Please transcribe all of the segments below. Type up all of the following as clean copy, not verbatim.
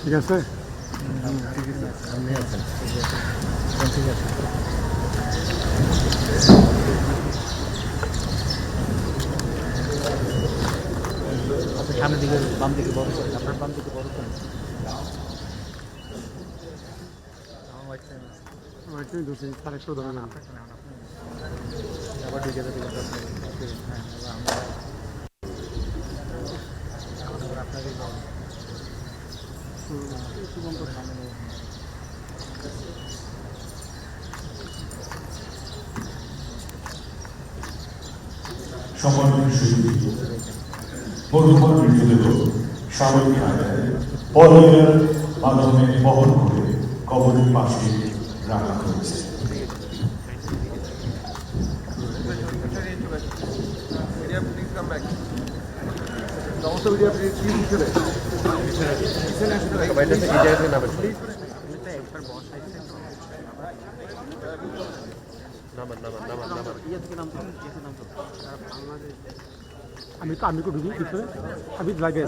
ঠিক আছে সামনে আছেন ঠিক আছে সামনের দিকে বাম দিকে বড় করেন আপনার বাম দিকে বড় করেন আরেকটু ধরে না আবার ঢুকে যাবে আপনাকে সম্মানিত সুধী মধুময় মৃতদেহ সামরিক কায়দায় পলয়ের মাধ্যমে বহন করে কবরের পাশে রাখা হয়েছে। আমি তো ঢুকি ভিতরে আমি লাগে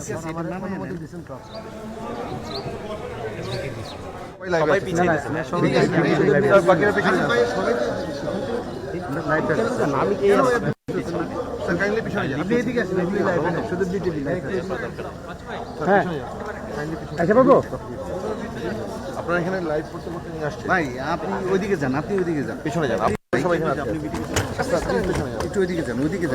আচ্ছা বাবু আপনারা এখানে লাইভ করতে করতে নিয়ে আসছেন ভাই আপনি ওইদিকে যান, আপনি ওইদিকে যান, পিছনে যান, সবাই এখানে একটু ওইদিকে যান, ওইদিকে যান।